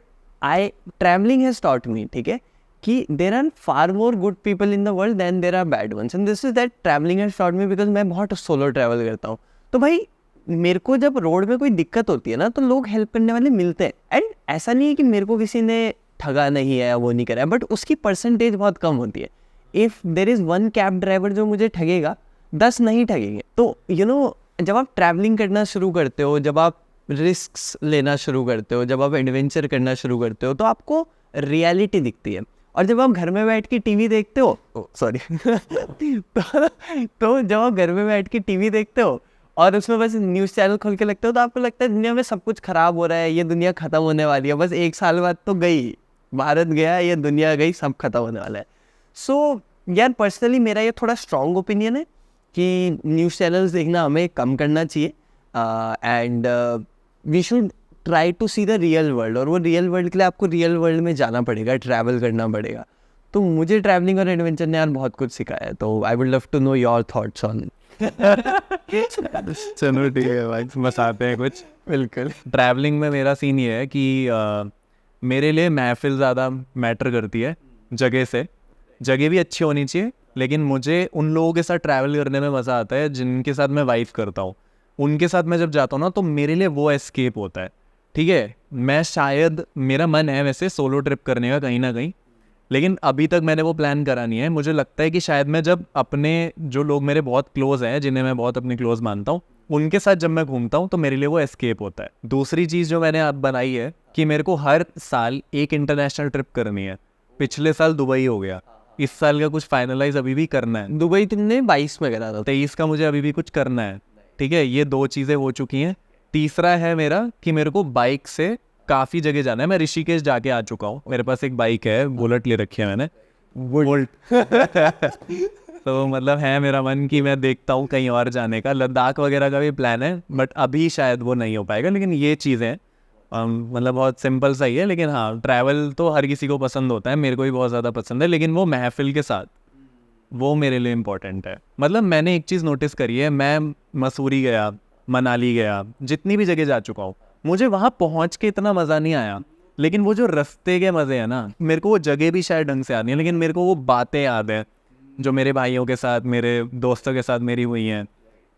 travelling has taught me, ठीक है, कि there are far more good people in the world than there are bad ones. And this is that travelling has taught me, because मैं बहुत सोलो ट्रैवल करता हूँ. तो भाई मेरे को जब रोड में कोई दिक्कत होती है ना, तो लोग हेल्प करने वाले मिलते हैं. एंड ऐसा नहीं है कि मेरे को किसी ने ठगा नहीं है या वो नहीं करा है, बट उसकी परसेंटेज बहुत कम होती है. If there is 1 cab driver जो मुझे ठगेगा, 10 नहीं ठगेंगे. तो यू नो जब आप ट्रैवलिंग करना शुरू करते हो, जब आप रिस्क लेना शुरू करते हो, जब आप एडवेंचर करना शुरू करते हो, तो आपको रियलिटी दिखती है. और जब आप घर में बैठ के टीवी देखते हो, सॉरी तो जब आप घर में बैठ के टीवी देखते हो और उसमें बस न्यूज़ चैनल खोल के लगते हो, तो आपको लगता है दुनिया में सब कुछ ख़राब हो रहा है, ये दुनिया ख़त्म होने वाली है, बस 1 साल बाद तो गई. भारत गया या दुनिया गई, सब खत्म होने वाला है। सो यार पर्सनली मेरा ये थोड़ा स्ट्रॉन्ग ओपिनियन है कि न्यूज़ चैनल्स देखना हमें कम करना चाहिए, and we should try to see the real world. और वो रियल वर्ल्ड के लिए आपको रियल वर्ल्ड में जाना पड़ेगा, ट्रैवल करना पड़ेगा। तो मुझे ट्रैवलिंग और एडवेंचर ने यार बहुत कुछ सिखाया है, तो I would love to know your thoughts on. चलो ठीक है भाई, बस आते हैं कुछ। बिल्कुल। ट्रैवलिंग में मेरा सीन ये है कि मेरे लिए महफिल ज़्यादा मैटर करती है जगह से। जगह भी अच्छी होनी चाहिए, लेकिन मुझे उन लोगों के साथ ट्रैवल करने में मज़ा आता है जिनके साथ मैं वाइब करता हूँ। उनके साथ मैं जब जाता हूँ ना, तो मेरे लिए वो एस्केप होता है। ठीक है, मैं शायद, मेरा मन है वैसे सोलो ट्रिप करने का कहीं ना कहीं, लेकिन अभी तक मैंने वो प्लान करा नहीं है। मुझे लगता है कि शायद मैं जब अपने, जो लोग मेरे बहुत क्लोज हैं, जिन्हें मैं बहुत अपने क्लोज मानता हूँ, उनके साथ जब मैं घूमता हूँ तो मेरे लिए वो एस्केप होता है। दूसरी चीज़ जो मैंने अब बनाई है कि मेरे को हर साल एक इंटरनेशनल ट्रिप करनी है। पिछले साल दुबई हो गया, इस साल का कुछ फाइनलाइज अभी भी करना है। दुबई तुमने 22 में करा था, 23 का मुझे अभी भी कुछ करना है। ठीक है, ये 2 चीज़ें हो चुकी हैं। तीसरा है मेरा कि मेरे को बाइक से काफ़ी जगह जाना है। मैं ऋषिकेश जाके आ चुका हूँ, मेरे पास एक बाइक है, बुलेट ले रखी है मैंने, बुलेट। तो मतलब है मेरा मन कि मैं देखता हूँ कहीं और जाने का। लद्दाख वगैरह का भी प्लान है, बट अभी शायद वो नहीं हो पाएगा। लेकिन ये चीज़ें मतलब बहुत सिंपल सा ही है, लेकिन हाँ, ट्रैवल तो हर किसी को पसंद होता है, मेरे को भी बहुत ज़्यादा पसंद है, लेकिन वो महफिल के साथ, वो मेरे लिए इम्पोर्टेंट है। मतलब मैंने एक चीज़ नोटिस करी है, मैं मसूरी गया, मनाली गया, जितनी भी जगह जा चुका हूँ, मुझे वहाँ पहुँच के इतना मज़ा नहीं आया। लेकिन वो जो रास्ते के मज़े हैं ना, मेरे को वो जगह भी शायद ढंग से आती है, लेकिन मेरे को वो बातें याद हैं जो मेरे भाइयों के साथ, मेरे दोस्तों के साथ मेरी हुई हैं,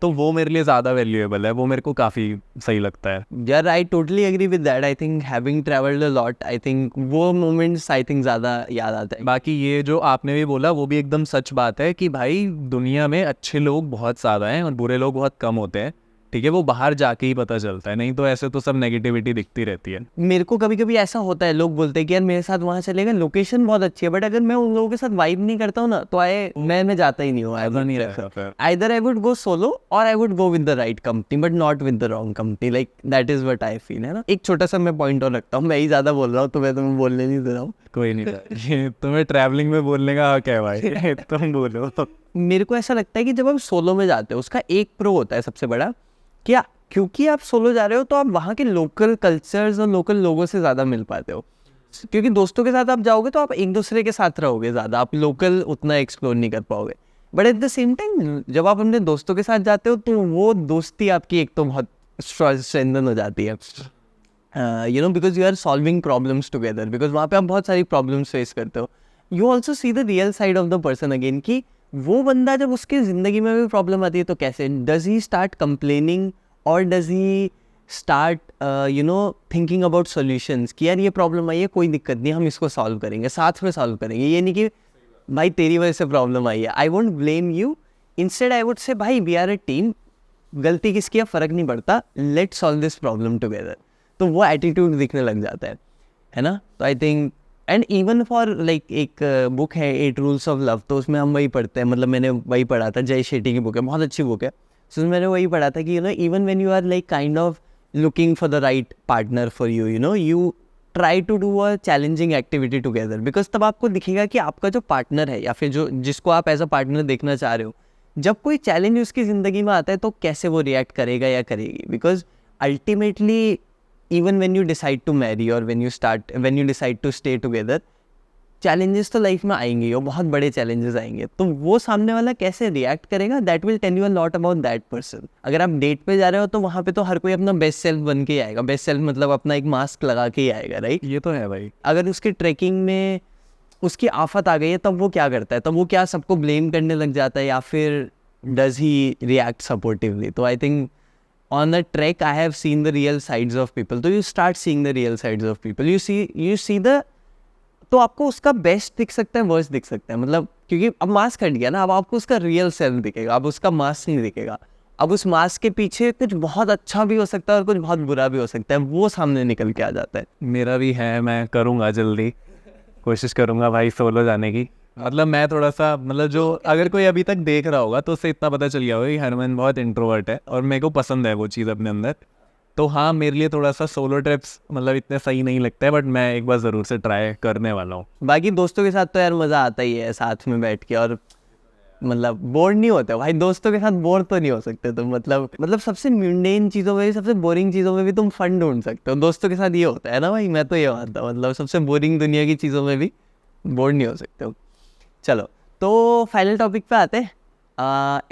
तो वो मेरे लिए ज़्यादा वैल्यूएबल है। वो मेरे को काफ़ी सही लगता है। यार I totally agree with that. I think having travelled a lot, I think वो मोमेंट्स आई थिंक ज़्यादा याद आते हैं। बाकी ये जो आपने भी बोला वो भी एकदम सच बात है कि भाई दुनिया में अच्छे लोग बहुत ज़्यादा हैं और बुरे लोग बहुत कम होते हैं। ठीक है, वो बाहर जाके ही पता चलता है, नहीं तो ऐसे तो सब नेगेटिविटी दिखती रहती है। मेरे को कभी कभी ऐसा होता है, लोग बोलते हैं कि यार मेरे साथ वहाँ चलेगा, लोकेशन बहुत अच्छी है, बट अगर मैं उन लोगों के साथ वाइब नहीं करता हूँ ना, तो मैं जाता ही नहीं हूँ। नहीं रहता। Either I would go solo or I would go with the right company, but not with the wrong company. Like that is what I feel, है ना। एक छोटा सा मैं पॉइंट और रखता हूँ, मैं ही ज़्यादा बोल रहा हूँ तो मैं तुम्हें बोलने नहीं दे रहा हूँ। कोई नहीं, ये तुम्हें ट्रैवलिंग में बोलने का हक है भाई, तुम बोलो। मेरे को ऐसा लगता है कि जब आप सोलो में जाते हो, उसका एक प्रो होता है सबसे बड़ा, क्या क्योंकि आप सोलो जा रहे हो तो आप वहाँ के लोकल कल्चर्स और लोकल लोगों से ज़्यादा मिल पाते हो। क्योंकि दोस्तों के साथ आप जाओगे तो आप एक दूसरे के साथ रहोगे ज़्यादा, आप लोकल उतना एक्सप्लोर नहीं कर पाओगे। But at the same time जब आप अपने दोस्तों के साथ जाते हो तो वो दोस्ती आपकी एक तो बहुत स्ट्रेंथन हो जाती है, you know, because you are solving problems together, because वहाँ पे आप बहुत सारी प्रॉब्लम्स फेस करते हो। You also see the real side of the person again, कि वो बंदा जब उसकी ज़िंदगी में भी प्रॉब्लम आती है तो कैसे डज ही स्टार्ट कंप्लेनिंग और does he start you know thinking about solutions, कि यार ये प्रॉब्लम आई है, कोई दिक्कत नहीं, हम इसको सॉल्व करेंगे, साथ में सॉल्व करेंगे। ये नहीं कि भाई तेरी वजह से प्रॉब्लम आई है, I won't blame you, instead I would से भाई वी आर अ टीम, गलती किसकी है फ़र्क नहीं पड़ता, let's solve this problem together. तो वो एटीट्यूड दिखने लग जाता है ना। तो I think and even for like एक बुक है 8 रूल्स ऑफ लव, तो उसमें हम वही पढ़ते हैं, मतलब मैंने वही पढ़ा था, जय शेट्टी की बुक है, बहुत अच्छी बुक है। सो मैंने वही पढ़ा था कि you know even when you are like kind of looking for the right partner for you, you know, you try to do a challenging activity together, because तब आपको दिखेगा कि आपका जो पार्टनर है या फिर जो जिसको आप एज अ पार्टनर देखना चाह रहे हो, जब कोई चैलेंज उसकी ज़िंदगी में आता है तो कैसे वो रिएक्ट करेगा या करेगी। Because ultimately even when you decide to marry और when you decide to stay together, challenges तो लाइफ में आएंगे और बहुत बड़े चैलेंजेस आएंगे, तो वो सामने वाला कैसे रिएक्ट करेगा, that will tell you a lot about that person. अगर आप डेट पे जा रहे हो तो वहाँ पे तो हर कोई अपना बेस्ट सेल्फ बन के ही आएगा, बेस्ट सेल्फ मतलब अपना एक मास्क लगा के ही आएगा, राइट। ये तो है भाई। अगर उसकी ट्रैकिंग में उसकी आफत आ गई है तब वो क्या करता है, तब वो क्या सबको ब्लेम करने लग जाता है या फिर डज ही रिएक्ट सपोर्टिवली। तो I think on a track I have seen the real sides of people, तो you start seeing the real sides of people, you see the, तो आपको उसका बेस्ट दिख सकता है, वर्स्ट दिख सकता है, मतलब क्योंकि अब मास्क हट गया ना, अब आपको उसका रियल सेल्फ दिखेगा, अब उसका मास्क नहीं दिखेगा। अब उस मास्क के पीछे कुछ बहुत अच्छा भी हो सकता है और कुछ बहुत बुरा भी हो सकता है, वो सामने निकल के आ जाता है। मेरा भी है, मैं करूँगा जल्दी, कोशिश करूँगा भाई सोलो जाने की। मतलब मैं थोड़ा सा, मतलब जो अगर कोई अभी तक देख रहा होगा तो उससे इतना पता चल गया होगा कि हरमन बहुत इंट्रोवर्ट है और मेरे को पसंद है वो चीज़ अपने अंदर। तो हाँ, मेरे लिए थोड़ा सा सोलो ट्रिप्स मतलब इतने सही नहीं लगता है, बट मैं एक बार ज़रूर से ट्राई करने वाला हूँ। बाकी दोस्तों के साथ तो यार मज़ा आता ही है साथ में बैठ के, और मतलब बोर नहीं होते भाई, दोस्तों के साथ बोर तो नहीं हो सकते तुम। मतलब सबसे म्यूंडेन चीज़ों में भी, सबसे बोरिंग चीज़ों में भी तुम फन ढूंढ सकते हो, दोस्तों के साथ ये होता है ना भाई, मैं तो ये मानता हूँ। मतलब सबसे बोरिंग दुनिया की चीज़ों में भी बोर नहीं हो सकते हो। चलो तो फाइनल टॉपिक पे आते हैं।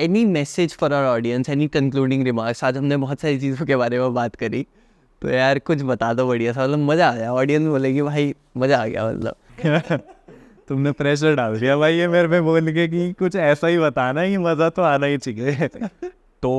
Any message for our audience, any concluding remarks? आज हमने बहुत सारी चीज़ों के बारे में बात करी, तो यार कुछ बता दो बढ़िया सा, मतलब मज़ा आ जाए, ऑडियंस बोलेगी भाई मज़ा आ गया। मतलब तुमने प्रेशर डाल दिया भाई ये मेरे पे बोल के कि कुछ ऐसा ही बताना कि मज़ा तो आना ही चाहिए। तो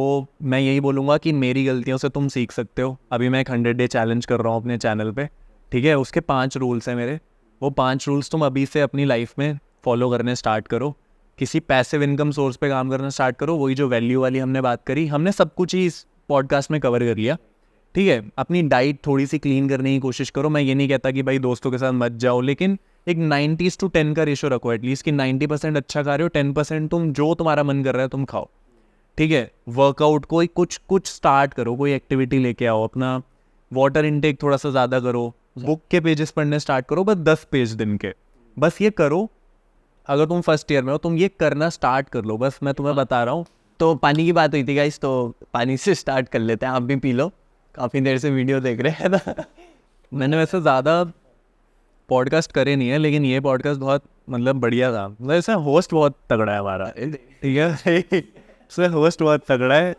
मैं यही बोलूँगा कि मेरी गलतियों से तुम सीख सकते हो। अभी मैं एक 100 डे चैलेंज कर रहा हूँ अपने चैनल पे, ठीक है? उसके 5 रूल्स हैं मेरे, वो 5 रूल्स तुम अभी से अपनी लाइफ में फॉलो करने स्टार्ट करो। किसी पैसिव इनकम सोर्स पे काम करना स्टार्ट करो, वही जो वैल्यू वाली हमने बात करी, हमने सब कुछ ही इस पॉडकास्ट में कवर कर लिया, ठीक है? अपनी डाइट थोड़ी सी क्लीन करने की कोशिश करो। मैं ये नहीं कहता कि भाई दोस्तों के साथ मत जाओ, लेकिन एक 90:10 का रेशो रखो एटलीस्ट, कि 90% अच्छा खा रहे हो, 10% तुम जो तुम्हारा मन कर रहा है तुम खाओ, ठीक है? वर्कआउट कोई कुछ स्टार्ट करो, कोई एक्टिविटी लेके आओ, अपना वाटर इनटेक थोड़ा सा ज़्यादा करो, बुक के पेजेस पढ़ने स्टार्ट करो, बस 10 पेज दिन के, बस ये करो। अगर तुम फर्स्ट ईयर में हो तुम ये करना स्टार्ट कर लो, बस मैं तुम्हें बता रहा हूँ। तो पानी की बात हुई थी गाइस, तो पानी से स्टार्ट कर लेते हैं। आप भी पी लो, काफ़ी देर से वीडियो देख रहे हैं ना। मैंने वैसे ज़्यादा पॉडकास्ट करे नहीं है, लेकिन ये पॉडकास्ट बहुत मतलब बढ़िया था। मतलब ऐसा होस्ट बहुत तगड़ा है हमारा, ठीक है? इसमें होस्ट बहुत तगड़ा है,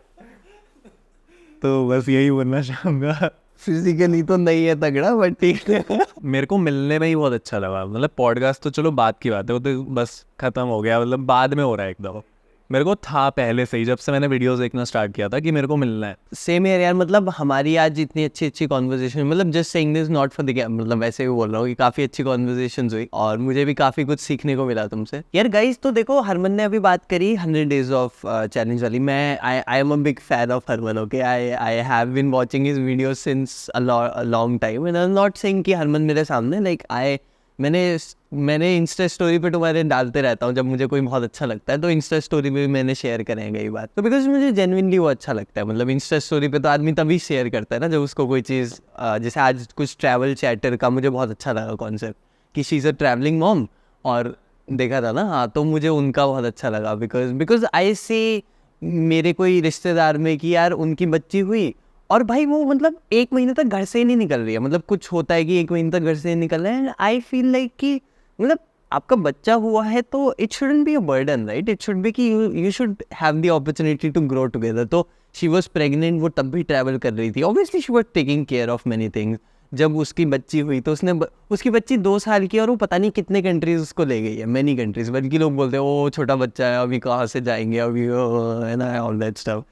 तो बस यही बोलना चाहूँगा। फिजिकली तो नहीं है तगड़ा, बट ठीक है। मेरे को मिलने में ही बहुत अच्छा लगा। मतलब पॉडकास्ट तो चलो बात की बात है, वो तो बस ख़त्म हो गया, मतलब बाद में हो रहा है एकदम। मेरे को था पहले से ही, जब से मैंने वीडियोस देखना स्टार्ट किया था, कि मेरे को मिलना है। सेम यार, मतलब हमारी आज इतनी अच्छी कॉन्वर्जेशन, मतलब just saying this not for the game, मतलब वैसे भी बोल रहा हूँ कि काफ़ी अच्छी कॉन्वर्जेशन हुई और मुझे भी काफ़ी कुछ सीखने को मिला तुमसे यार। गाइस तो देखो, हरमन ने अभी बात करी 100 डेज ऑफ चैलेंज वाली। मैं I am a big fan of Harman, okay? I have been watching his videos since a long time, and I am not saying कि हरमन मेरे सामने, लाइक मैंने इंस्टा स्टोरी पे तुम्हारे डालते रहता हूँ जब मुझे कोई बहुत अच्छा लगता है, तो इंस्टा स्टोरी पे भी मैंने शेयर करेंगे ये बात, तो बिकॉज मुझे जेन्युइनली वो अच्छा लगता है। मतलब इंस्टा स्टोरी पे तो आदमी तभी शेयर करता है ना जब उसको कोई चीज़, जैसे आज कुछ ट्रैवल चैटर का मुझे बहुत अच्छा लगा कॉन्सेप्ट, कि she is a travelling mom, और देखा था ना, हाँ, तो मुझे उनका बहुत अच्छा लगा, बिकॉज आई सी मेरे कोई रिश्तेदार में कि यार उनकी बच्ची हुई और भाई वो मतलब 1 महीने तक घर से ही नहीं निकल रही है। मतलब कुछ होता है कि 1 महीने तक घर से नहीं निकल रहा है, आई फील लाइक कि मतलब आपका बच्चा हुआ है तो it shouldn't be a burden, right? It should be कि you should have the opportunity to grow together. तो शी वॉज प्रेगनेंट, वो तब भी ट्रैवल कर रही थी, obviously she was taking care of many things. जब उसकी बच्ची हुई तो उसकी बच्ची 2 साल की, और वो पता नहीं कितने कंट्रीज उसको ले गई है, मैनी कंट्रीज। बल्कि लोग बोलते हैं वो छोटा बच्चा है, अभी कहाँ से जाएंगे, अभी है ना, all that stuff.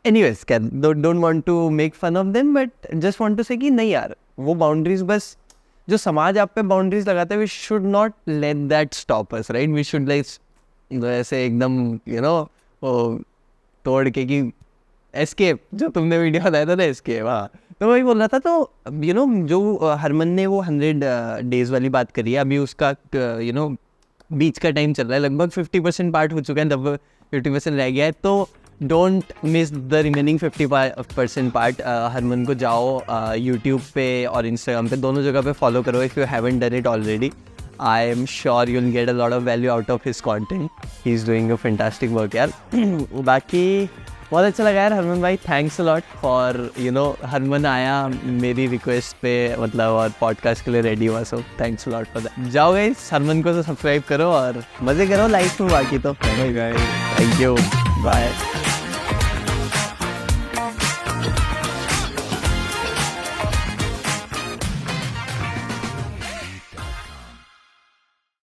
Anyways, don't want to make fun of them, but just want to say कि नहीं यार, वो बाउंड्रीज, बस जो समाज आप पे बाउंड्रीज लगाता है, we should not let that stop us, right? We should like ऐसे एकदम तोड़ के कि एस्केप, जो तुमने वीडियो बताया था ना, एस्केप। हाँ, तो वही बोल रहा था। तो जो हरमन ने वो 100 डेज वाली बात करी है, अभी उसका बीच का टाइम चल रहा है, लगभग 50% पार्ट हो चुका है, 50% रह गया है। तो don't miss the remaining 50% part. Harman को जाओ यूट्यूब पे और इंस्टाग्राम पे, दोनों जगह पे फॉलो करो if you haven't done it already. I am sure you will get a lot of value out of his content. He is doing a fantastic work यार। बाकी बहुत अच्छा लगा यार हरमन भाई, thanks a lot for Harman आया मेरी रिक्वेस्ट पे, मतलब, और पॉडकास्ट के लिए रेडी हुआ, so thanks a lot for that. जाओ गाइस, हरमन को तो सब्सक्राइब करो और मज़े करो लाइफ में। बाकी तो थैंक यू, बाय।